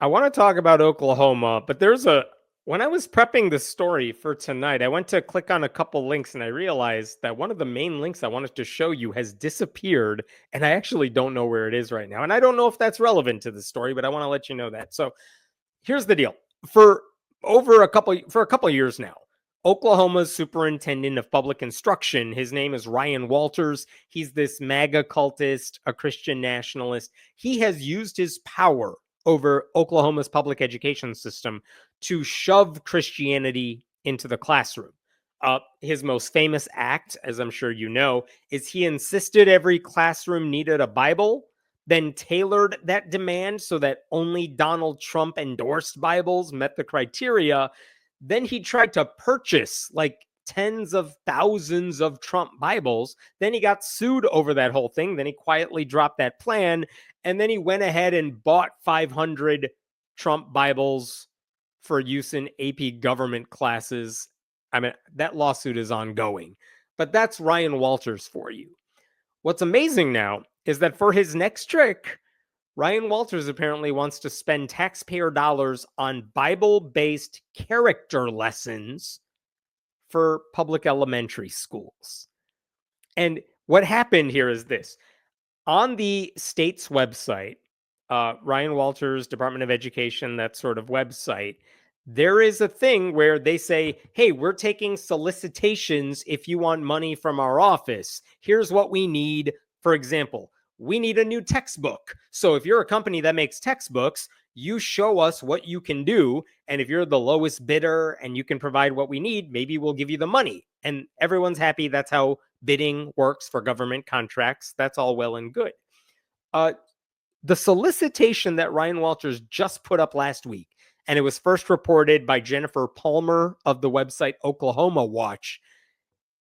I want to talk about Oklahoma, but when I was prepping this story for tonight, I went to click on a couple links and I realized that one of the main links I wanted to show you has disappeared, and I actually don't know where it is right now. And I don't know if that's relevant to the story, but I want to let you know that. So here's the deal. For a couple years now, Oklahoma's superintendent of public instruction, his name is Ryan Walters. He's this MAGA cultist, a Christian nationalist. He has used his power over Oklahoma's public education system to shove Christianity into the classroom. His most famous act, as I'm sure you know, is he insisted every classroom needed a Bible, then tailored that demand so that only Donald Trump endorsed Bibles met the criteria. Then he tried to purchase like tens of thousands of Trump Bibles. Then he got sued over that whole thing. Then he quietly dropped that plan. And then he went ahead and bought 500 Trump Bibles for use in AP government classes. I mean, that lawsuit is ongoing. But that's Ryan Walters for you. What's amazing now is that for his next trick, Ryan Walters apparently wants to spend taxpayer dollars on Bible-based character lessons for public elementary schools. And what happened here is this. On the state's website, Ryan Walters, Department of Education, that sort of website, there is a thing where they say, hey, we're taking solicitations if you want money from our office. Here's what we need. For example, we need a new textbook. So if you're a company that makes textbooks, you show us what you can do. And if you're the lowest bidder and you can provide what we need, maybe we'll give you the money. And everyone's happy. That's how bidding works for government contracts. That's all well and good. The solicitation that Ryan Walters just put up last week, and it was first reported by Jennifer Palmer of the website Oklahoma Watch,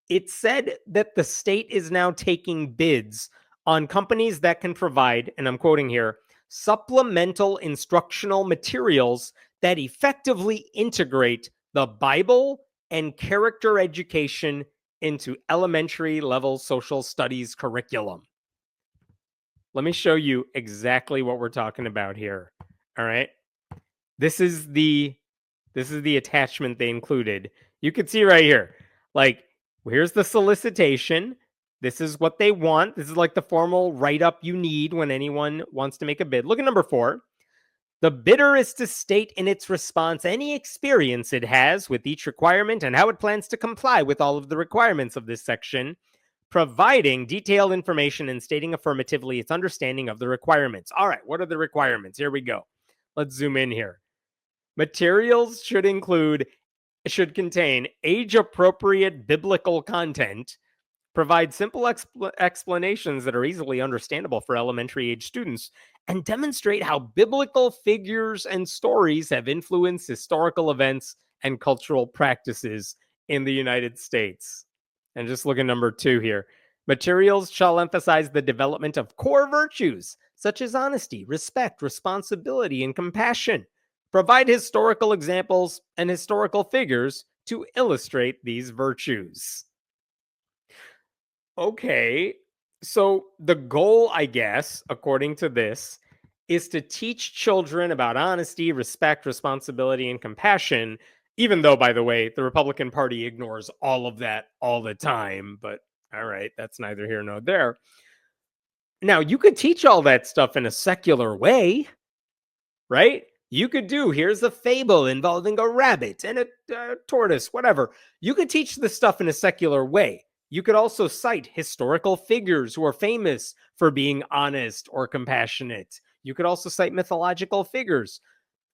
it said that the state is now taking bids on companies that can provide, and I'm quoting here, supplemental instructional materials that effectively integrate the Bible and character education into elementary level social studies curriculum. Let me show you exactly what we're talking about here. All right. This is the attachment they included. You can see right here. Like, here's the solicitation. This is what they want. This is like the formal write-up you need when anyone wants to make a bid. Look at number 4. The bidder is to state in its response any experience it has with each requirement and how it plans to comply with all of the requirements of this section, providing detailed information and stating affirmatively its understanding of the requirements. All right, what are the requirements? Here we go. Let's zoom in here. Materials should contain age-appropriate biblical content, provide simple explanations that are easily understandable for elementary-age students, and demonstrate how biblical figures and stories have influenced historical events and cultural practices in the United States. And just look at number 2 here. Materials shall emphasize the development of core virtues, such as honesty, respect, responsibility, and compassion. Provide historical examples and historical figures to illustrate these virtues. Okay, so the goal, I guess, according to this, is to teach children about honesty, respect, responsibility, and compassion, even though, by the way, the Republican Party ignores all of that all the time. But all right, that's neither here nor there. Now, you could teach all that stuff in a secular way, right? You could do, here's a fable involving a rabbit and a tortoise, whatever. You could teach this stuff in a secular way. You could also cite historical figures who are famous for being honest or compassionate. You could also cite mythological figures.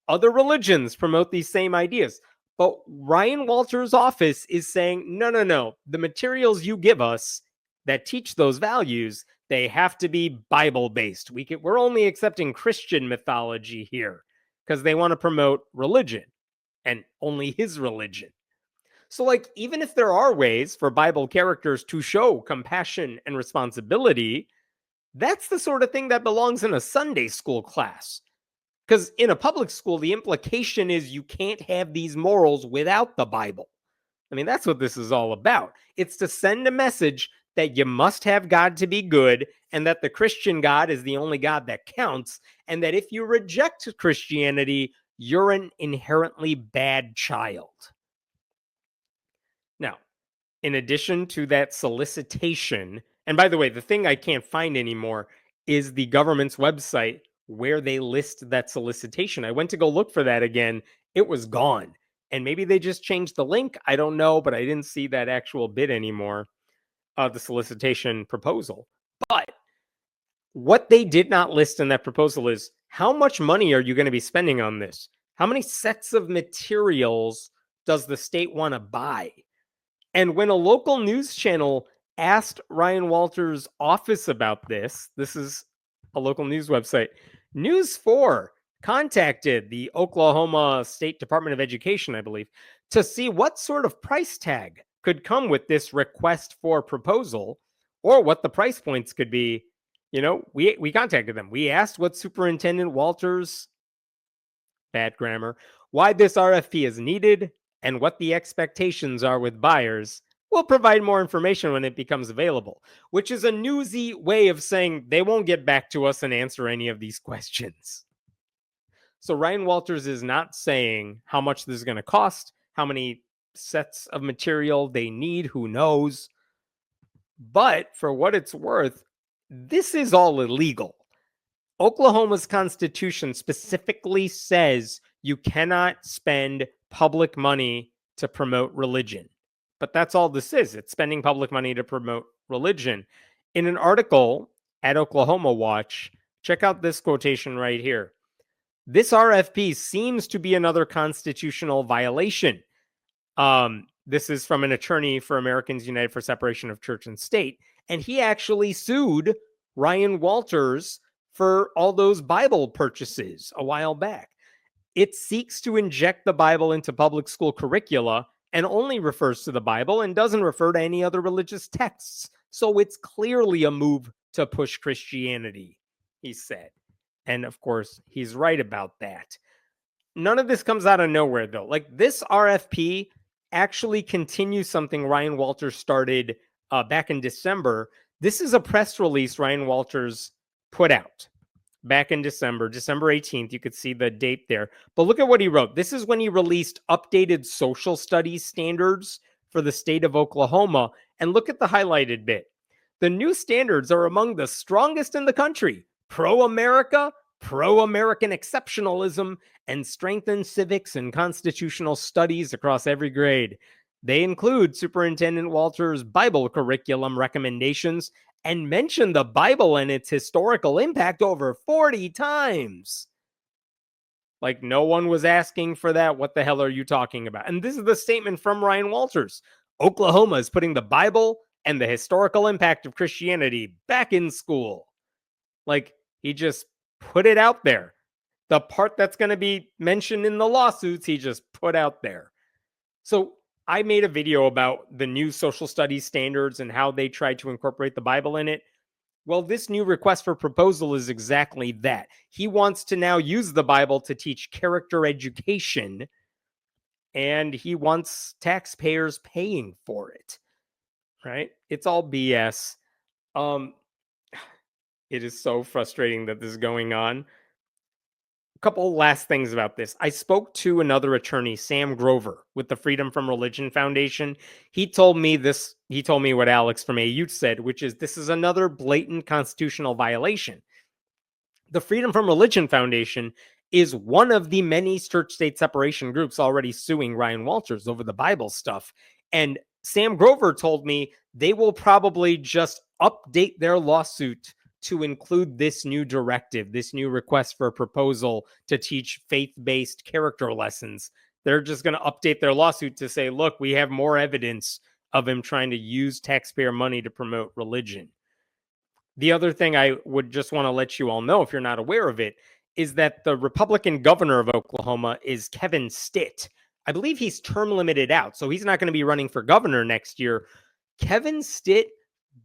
Other religions promote these same ideas. But Ryan Walters' office is saying, no. The materials you give us that teach those values, they have to be Bible-based. We're only accepting Christian mythology here because they want to promote religion and only his religion. So, like, even if there are ways for Bible characters to show compassion and responsibility, that's the sort of thing that belongs in a Sunday school class. Because in a public school, the implication is you can't have these morals without the Bible. I mean, that's what this is all about. It's to send a message that you must have God to be good, and that the Christian God is the only God that counts, and that if you reject Christianity, you're an inherently bad child. Now, in addition to that solicitation, and by the way, the thing I can't find anymore is the government's website where they list that solicitation. I went to go look for that again. It was gone. And maybe they just changed the link. I don't know, but I didn't see that actual bit anymore of the solicitation proposal. But what they did not list in that proposal is how much money are you going to be spending on this? How many sets of materials does the state want to buy? And when a local news channel asked Ryan Walters' office about this is a local news website, News 4 contacted the Oklahoma State Department of Education, I believe, to see what sort of price tag could come with this request for proposal or what the price points could be. You know, we contacted them. We asked what Superintendent Walters, bad grammar, why this RFP is needed and what the expectations are with buyers. We'll provide more information when it becomes available, which is a newsy way of saying they won't get back to us and answer any of these questions. So Ryan Walters is not saying how much this is going to cost, how many sets of material they need, who knows. But for what it's worth, this is all illegal. Oklahoma's constitution specifically says you cannot spend public money to promote religion. But that's all this is. It's spending public money to promote religion. In an article at Oklahoma Watch, check out this quotation right here. This RFP seems to be another constitutional violation. This is from an attorney for Americans United for Separation of Church and State. And he actually sued Ryan Walters for all those Bible purchases a while back. It seeks to inject the Bible into public school curricula and only refers to the Bible and doesn't refer to any other religious texts. So it's clearly a move to push Christianity, he said. And of course, he's right about that. None of this comes out of nowhere, though. Like, this RFP actually continues something Ryan Walters started back in December. This is a press release Ryan Walters put out back in December 18th. You could see the date there. But look at what he wrote. This is when he released updated social studies standards for the state of Oklahoma. And look at the highlighted bit. The new standards are among the strongest in the country. Pro-America, pro-American exceptionalism, and strengthen civics and constitutional studies across every grade. They include Superintendent Walters' Bible curriculum recommendations and mention the Bible and its historical impact over 40 times. Like, no one was asking for that. What the hell are you talking about? And this is the statement from Ryan Walters. Oklahoma is putting the Bible and the historical impact of Christianity back in school. Like, he just put it out there. The part that's going to be mentioned in the lawsuits, he just put out there. So I made a video about the new social studies standards and how they tried to incorporate the Bible in it. Well, this new request for proposal is exactly that. He wants to now use the Bible to teach character education, and he wants taxpayers paying for it, right? It's all BS. It is so frustrating that this is going on. A couple last things about this. I spoke to another attorney, Sam Grover, with the Freedom from Religion Foundation. He told me this. He told me what Alex from AU said, which is this is another blatant constitutional violation. The Freedom from Religion Foundation is one of the many church-state separation groups already suing Ryan Walters over the Bible stuff. And Sam Grover told me they will probably just update their lawsuit to include this new directive, this new request for a proposal to teach faith-based character lessons. They're just going to update their lawsuit to say, look, we have more evidence of him trying to use taxpayer money to promote religion. The other thing I would just want to let you all know, if you're not aware of it, is that the Republican governor of Oklahoma is Kevin Stitt. I believe he's term limited out, so he's not going to be running for governor next year. Kevin Stitt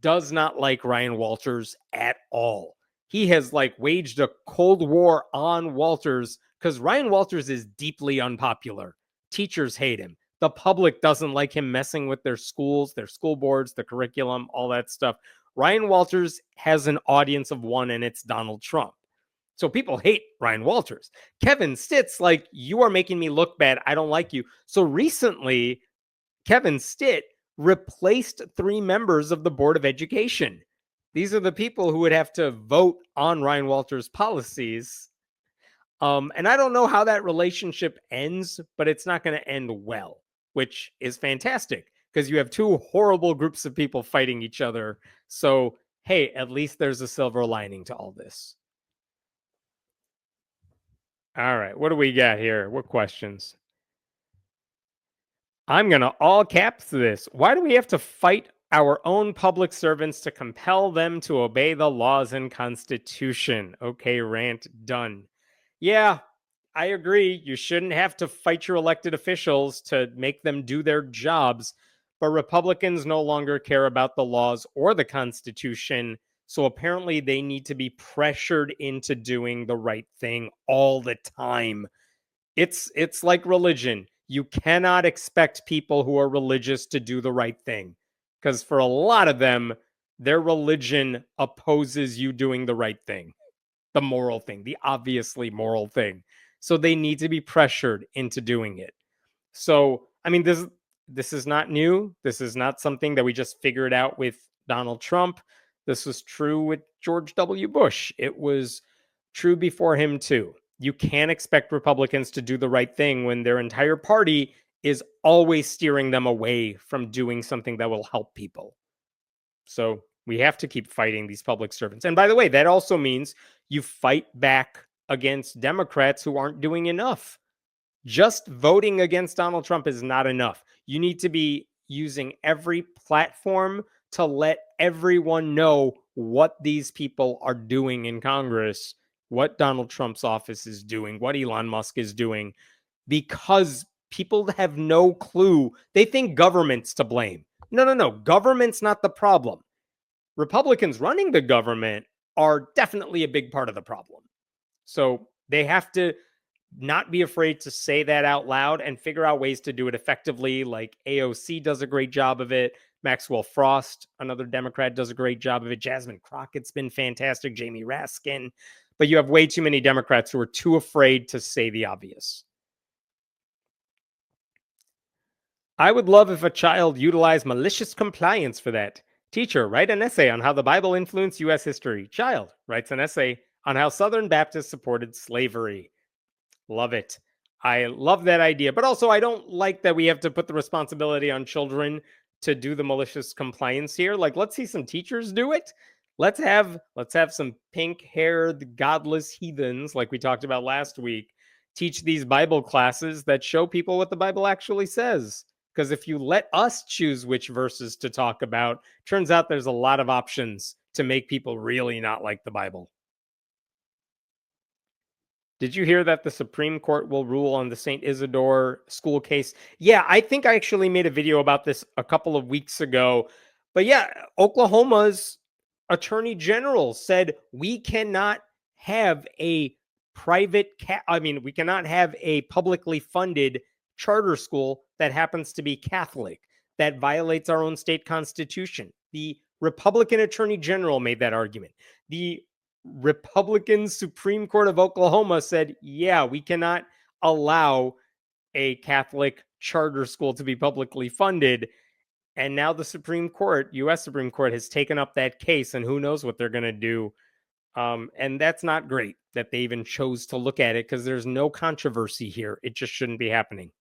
does not like Ryan Walters at all. He has waged a cold war on Walters because Ryan Walters is deeply unpopular. Teachers hate him. The public doesn't like him messing with their schools, their school boards, the curriculum, all that stuff. Ryan Walters has an audience of one, and it's Donald Trump. So people hate Ryan Walters. Kevin Stitt's like, you are making me look bad. I don't like you. So recently, Kevin Stitt replaced 3 members of the Board of Education. These are the people who would have to vote on Ryan Walters' policies. And I don't know how that relationship ends, but it's not going to end well, which is fantastic because you have 2 horrible groups of people fighting each other. So, hey, at least there's a silver lining to all this. All right, what do we got here? What questions? I'm going to all caps this. Why do we have to fight our own public servants to compel them to obey the laws and Constitution? Okay, rant done. Yeah, I agree. You shouldn't have to fight your elected officials to make them do their jobs. But Republicans no longer care about the laws or the Constitution. So apparently they need to be pressured into doing the right thing all the time. It's like religion. You cannot expect people who are religious to do the right thing because for a lot of them, their religion opposes you doing the right thing, the moral thing, the obviously moral thing. So they need to be pressured into doing it. So, I mean, this is not new. This is not something that we just figured out with Donald Trump. This was true with George W. Bush. It was true before him too. You can't expect Republicans to do the right thing when their entire party is always steering them away from doing something that will help people. So, we have to keep fighting these public servants. And by the way, that also means you fight back against Democrats who aren't doing enough. Just voting against Donald Trump is not enough. You need to be using every platform to let everyone know what these people are doing in Congress, what Donald Trump's office is doing, what Elon Musk is doing, because people have no clue. They think government's to blame. No. Government's not the problem. Republicans running the government are definitely a big part of the problem. So they have to not be afraid to say that out loud and figure out ways to do it effectively. Like AOC does a great job of it. Maxwell Frost, another Democrat, does a great job of it. Jasmine Crockett's been fantastic. Jamie Raskin. But you have way too many Democrats who are too afraid to say the obvious. I would love if a child utilized malicious compliance for that. Teacher, write an essay on how the Bible influenced U.S. history. Child writes an essay on how Southern Baptists supported slavery. Love it. I love that idea. But also, I don't like that we have to put the responsibility on children to do the malicious compliance here. Like, let's see some teachers do it. Let's have some pink-haired, godless heathens, like we talked about last week, teach these Bible classes that show people what the Bible actually says. Because if you let us choose which verses to talk about, turns out there's a lot of options to make people really not like the Bible. Did you hear that the Supreme Court will rule on the St. Isidore school case? Yeah, I think I actually made a video about this a couple of weeks ago. But yeah, Oklahoma's attorney general said we cannot have a we cannot have a publicly funded charter school that happens to be Catholic, that violates our own state constitution. The Republican attorney general made that argument. The Republican Supreme Court of Oklahoma said, yeah, we cannot allow a Catholic charter school to be publicly funded. And now the Supreme Court, U.S. Supreme Court, has taken up that case, and who knows what they're going to do. And that's not great that they even chose to look at it because there's no controversy here. It just shouldn't be happening.